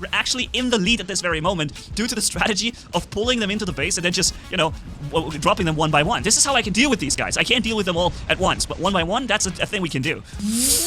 We're actually in the lead at this very moment due to the strategy of pulling them into the base and then just, you know, dropping them one by one. This is how I can deal with these guys. I can't deal with them all at once, but one by one, that's a thing we can do.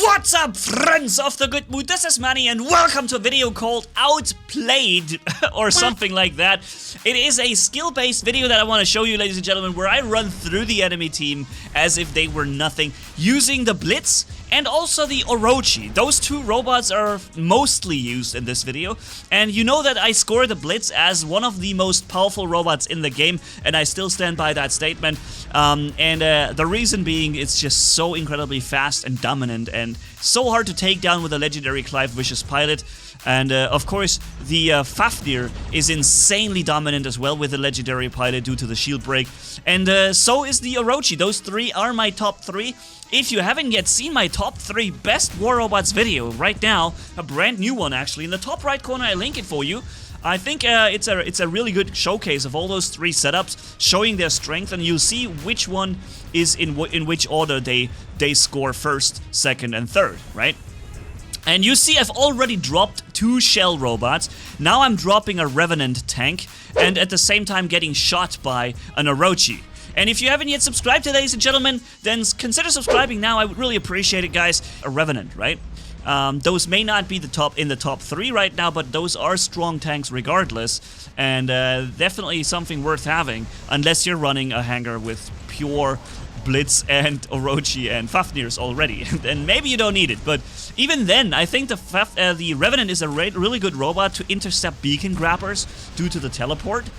What's up, friends of the good mood? This is Manni, and welcome to a video called Outplayed, or something like that. It is a skill-based video that I want to show you, ladies and gentlemen, where I run through the enemy team as if they were nothing, using the Blitz and also the Orochi. Those two robots are mostly used in this video, and you know that I score the Blitz as one of the most powerful robots in the game, and I still stand by that statement. The reason being, it's just so incredibly fast and dominant, and so hard to take down with a legendary Clive Vicious pilot. And of course, the Fafnir is insanely dominant as well with the legendary pilot due to the shield break. And so is the Orochi. Those three are my top three. If you haven't yet seen my top 3 best war robots video right now, a brand new one actually, in the top right corner I link it for you. I think it's a really good showcase of all those 3 setups, showing their strength, and you'll see which one is in which order they score first, second, and third, right? And you see I've already dropped 2 shell robots. Now I'm dropping a Revenant tank, and at the same time getting shot by an Orochi. And if you haven't yet subscribed to, ladies and gentlemen, then consider subscribing now. I would really appreciate it, guys. A Revenant, right? Those may not be in the top 3 right now, but those are strong tanks regardless, and definitely something worth having, unless you're running a hangar with pure Blitz and Orochi and Fafnirs already, and maybe you don't need it. But even then, I think the Revenant is a really good robot to intercept beacon grabbers due to the teleport.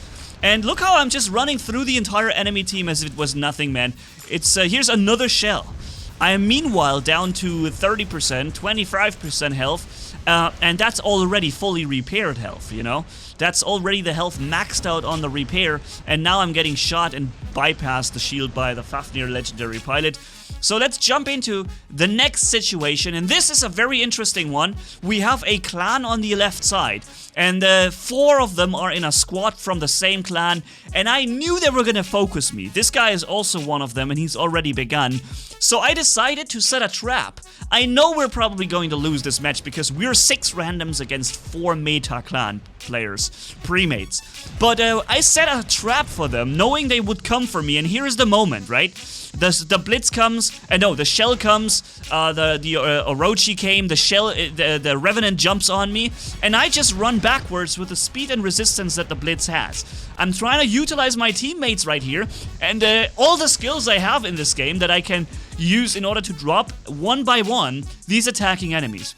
And look how I'm just running through the entire enemy team as if it was nothing, man. It's here's another shell. I am meanwhile down to 30%, 25% health, and that's already fully repaired health, you know? That's already the health maxed out on the repair, and now I'm getting shot and bypassed the shield by the Fafnir legendary pilot. So let's jump into the next situation, and this is a very interesting one. We have a clan on the left side, and 4 of them are in a squad from the same clan, and I knew they were gonna focus me. This guy is also one of them, and he's already begun. So I decided to set a trap. I know we're probably going to lose this match because we're 6 randoms against 4 meta clan players, pre-mates. But I set a trap for them, knowing they would come for me, and here is the moment, right? The Blitz comes, no, the shell comes, the Orochi came, the Revenant jumps on me, and I just run backwards with the speed and resistance that the Blitz has. I'm trying to utilize my teammates right here, and all the skills I have in this game that I can use in order to drop one by one these attacking enemies.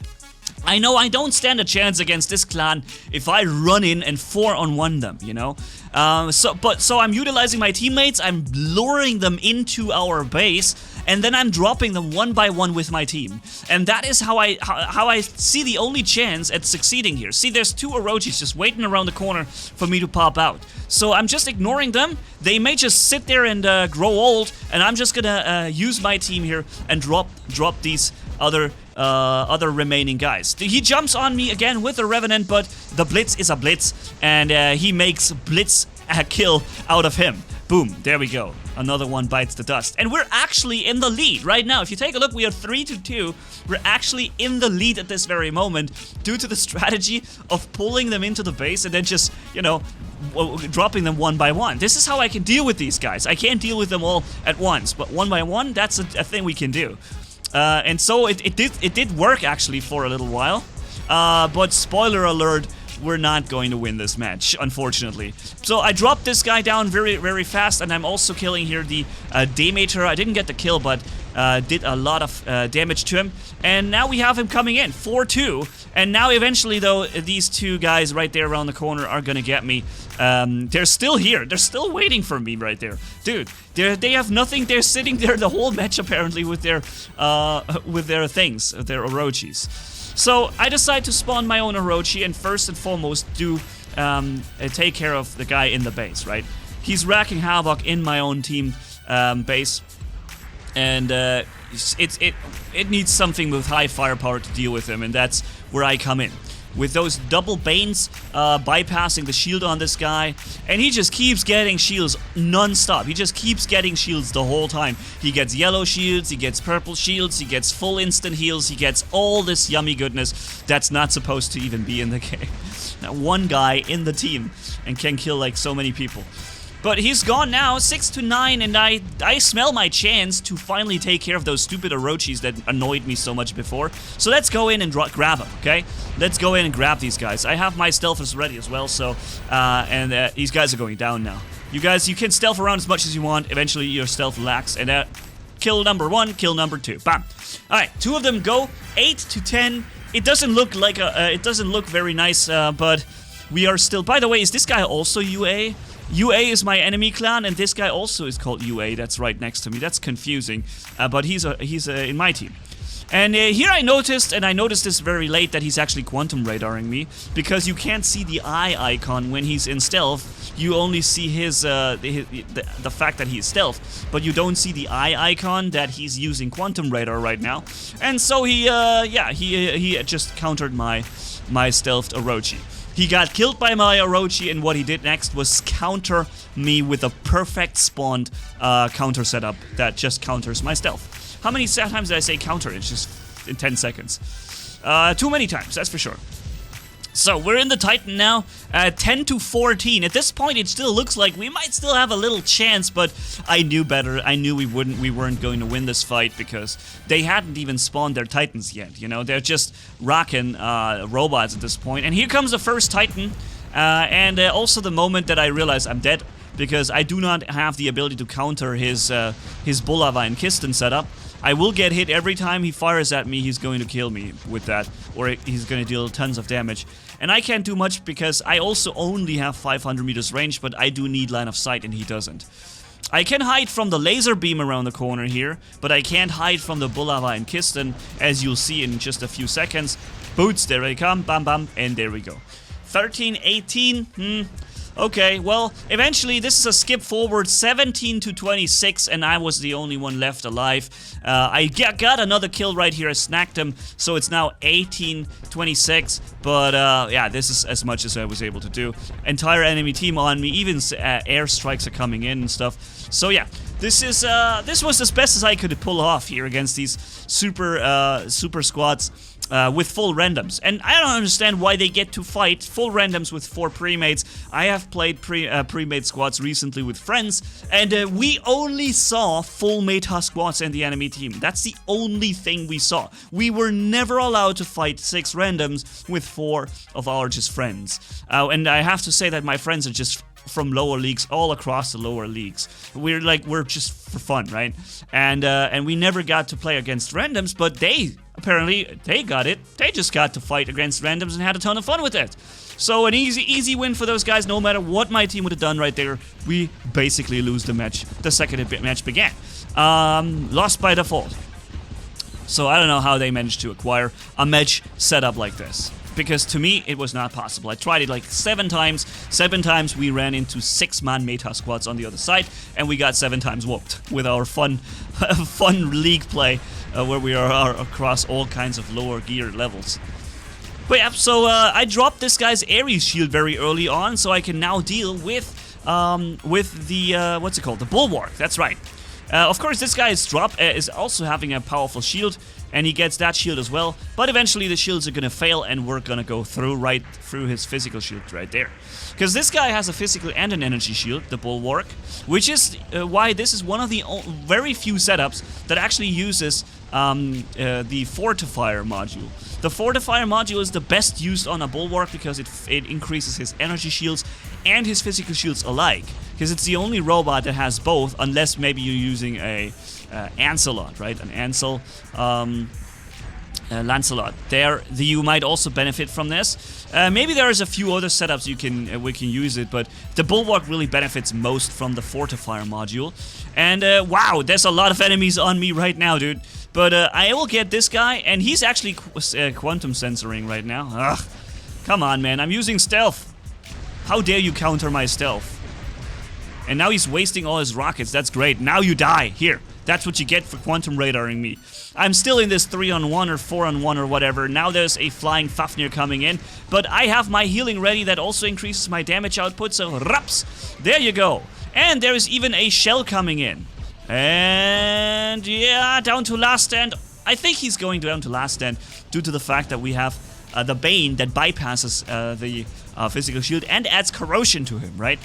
I know I don't stand a chance against this clan if I run in and 4-on-1 them, you know? So I'm utilizing my teammates, I'm luring them into our base, and then I'm dropping them one by one with my team. And that is how I see the only chance at succeeding here. See, there's 2 Orochis just waiting around the corner for me to pop out. So I'm just ignoring them. They may just sit there and grow old, and I'm just gonna use my team here and drop these other remaining guys. He jumps on me again with a Revenant, but the Blitz is a Blitz, and he makes Blitz a kill out of him. Boom, there we go. Another one bites the dust. And we're actually in the lead right now. If you take a look, we are 3-2. We're actually in the lead at this very moment due to the strategy of pulling them into the base and then just, you know, dropping them one by one. This is how I can deal with these guys. I can't deal with them all at once, but one by one, that's a thing we can do. And so it did work actually for a little while, but spoiler alert, we're not going to win this match, unfortunately. So I dropped this guy down very, very fast, and I'm also killing here the Demeter. I didn't get the kill, but did a lot of damage to him. And now we have him coming in, 4-2. And now eventually, though, these 2 guys right there around the corner are gonna get me. They're still here. They're still waiting for me right there. Dude, they have nothing. They're sitting there the whole match, apparently, with their things, their Orochis. So I decide to spawn my own Orochi and first and foremost do take care of the guy in the base, right? He's racking havoc in my own team base, and it needs something with high firepower to deal with him, and that's where I come in. with those double banes bypassing the shield on this guy. And he just keeps getting shields non-stop. He just keeps getting shields the whole time. He gets yellow shields, he gets purple shields, he gets full instant heals, he gets all this yummy goodness that's not supposed to even be in the game. That one guy in the team and can kill like so many people. But he's gone now, 6-9, and I smell my chance to finally take care of those stupid Orochis that annoyed me so much before. So let's go in and grab them, okay? Let's go in and grab these guys. I have my stealthers ready as well, so, these guys are going down now. You guys, you can stealth around as much as you want. Eventually, your stealth lacks, and kill number 1, kill number 2. Bam. Alright, 2 of them go, 8-10. It doesn't look like it doesn't look very nice, but we are still... By the way, is this guy also UA? UA is my enemy clan, and this guy also is called UA. That's right next to me. That's confusing, but he's in my team. And here I noticed, and I noticed this very late, that he's actually quantum radaring me, because you can't see the eye icon when he's in stealth. You only see the fact that he's stealth, but you don't see the eye icon that he's using quantum radar right now. And so he just countered my stealthed Orochi. He got killed by my Orochi, and what he did next was counter me with a perfect spawned counter setup that just counters my stealth. How many times did I say counter? It's just in 10 seconds. Too many times, that's for sure. So we're in the Titan now, 10-14. At this point, it still looks like we might still have a little chance, but I knew better. I knew we weren't going to win this fight because they hadn't even spawned their Titans yet. You know, they're just rocking robots at this point. And here comes the first Titan, and also the moment that I realize I'm dead because I do not have the ability to counter his Bulava and Kisten setup. I will get hit every time he fires at me. He's going to kill me with that, or he's going to deal tons of damage. And I can't do much because I also only have 500 meters range, but I do need line of sight and he doesn't. I can hide from the laser beam around the corner here, but I can't hide from the Bulava and Kisten, as you'll see in just a few seconds. Boots, there they come, bam bam, and there we go. 13-18, okay, well, eventually this is a skip forward, 17-26, and I was the only one left alive. I got another kill right here, I snagged him, so it's now 18-26, but yeah, this is as much as I was able to do. Entire enemy team on me, even airstrikes are coming in and stuff. So yeah, this was as best as I could pull off here against these super squads. With full randoms. And I don't understand why they get to fight full randoms with 4 pre-mates. I have played pre-mate squads recently with friends, and we only saw full meta squads in the enemy team. That's the only thing we saw. We were never allowed to fight 6 randoms with 4 of our just friends. And I have to say that my friends are just from lower leagues, all across the lower leagues. We're just for fun, right? And we never got to play against randoms, but apparently they got it. They just got to fight against randoms and had a ton of fun with it. So an easy win for those guys. No matter what my team would have done right there, we basically lose the match. The second match began. Lost by default. So I don't know how they managed to acquire a match set up like this. Because to me, it was not possible. I tried it like 7 times. 7 times we ran into 6-man meta squads on the other side, and we got 7 times whooped with our fun league play, where we are across all kinds of lower gear levels. But yeah, so I dropped this guy's Ares shield very early on, so I can now deal with the what's it called? The Bulwark. That's right. Of course, this guy is also having a powerful shield, and he gets that shield as well, but eventually the shields are gonna fail, and we're gonna go right through his physical shield right there. Because this guy has a physical and an energy shield, the Bulwark, which is why this is one of the very few setups that actually uses the Fortifier module. The Fortifier module is the best used on a Bulwark because it increases his energy shields and his physical shields alike. Because it's the only robot that has both, unless maybe you're using a Ancelot, right? An Ancel, Lancelot. You might also benefit from this. Maybe there's a few other setups we can use it, but the Bulwark really benefits most from the Fortifier module. And wow, there's a lot of enemies on me right now, dude. But I will get this guy, and he's actually quantum sensoring right now. Ugh, come on, man, I'm using stealth. How dare you counter my stealth? And now he's wasting all his rockets. That's great. Now you die. Here. That's what you get for quantum radaring me. I'm still in this 3-on-1 or 4-on-1 or whatever. Now there's a flying Fafnir coming in, but I have my healing ready that also increases my damage output, so raps, there you go. And there is even a shell coming in. And yeah, down to last stand. I think he's going down to last stand due to the fact that we have the Bane that bypasses the physical shield and adds corrosion to him, right?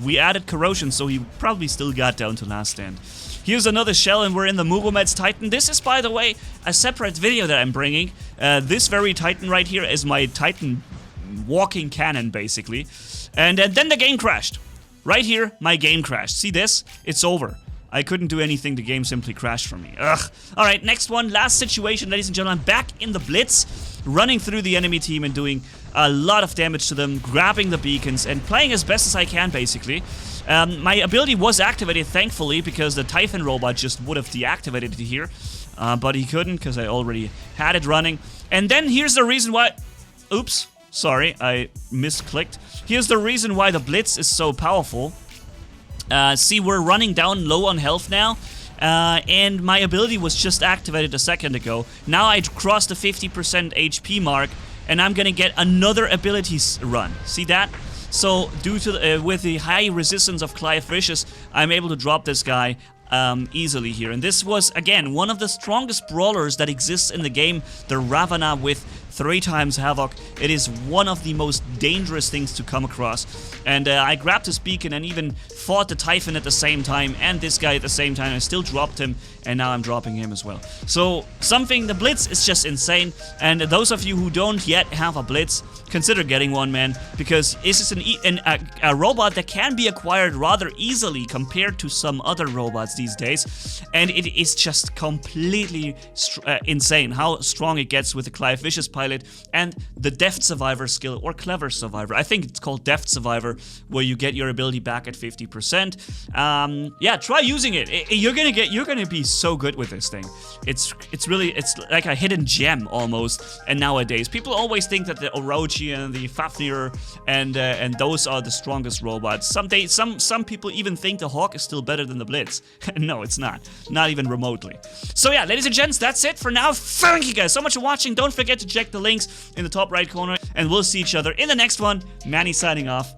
We added corrosion, so he probably still got down to last stand. Here's another shell, and we're in the Movomeds Titan. This is, by the way, a separate video that I'm bringing. This very Titan right here is my Titan walking cannon, basically. And then the game crashed. Right here, my game crashed. See this? It's over. I couldn't do anything, the game simply crashed for me. Ugh. Alright, next one, last situation, ladies and gentlemen. Back in the Blitz, running through the enemy team and doing a lot of damage to them, grabbing the beacons, and playing as best as I can, basically. My ability was activated, thankfully, because the Typhon robot just would have deactivated it here. But he couldn't, because I already had it running. And then here's the reason why... Oops, sorry, I misclicked. Here's the reason why the Blitz is so powerful. See, we're running down low on health now, and my ability was just activated a second ago. Now I crossed the 50% HP mark, and I'm gonna get another abilities run. See that? So, due to with the high resistance of Clive Vicious, I'm able to drop this guy easily here. And this was, again, one of the strongest brawlers that exists in the game, the Ravana with 3 times Havoc. It is one of the most dangerous things to come across. And I grabbed his beacon and even fought the Typhon at the same time and this guy at the same time. I still dropped him, and now I'm dropping him as well. So, the Blitz is just insane. And those of you who don't yet have a Blitz, consider getting one, man, because this is a robot that can be acquired rather easily compared to some other robots these days. And it is just completely insane how strong it gets with the Clive Vicious pilot and the Deft Survivor skill, or Clever Survivor. I think it's called Deft Survivor, where you get your ability back at 50%. Yeah, try using it. You're gonna be so good with this thing. It's like a hidden gem almost. And nowadays, people always think that the Orochi and the Fafnir and those are the strongest robots. Some people even think the Hawk is still better than the Blitz. No, it's not even remotely. So yeah, ladies and gents, that's it for now. Thank you guys so much for watching. Don't forget to check the links in the top right corner, and we'll see each other in the next one. Manni signing off.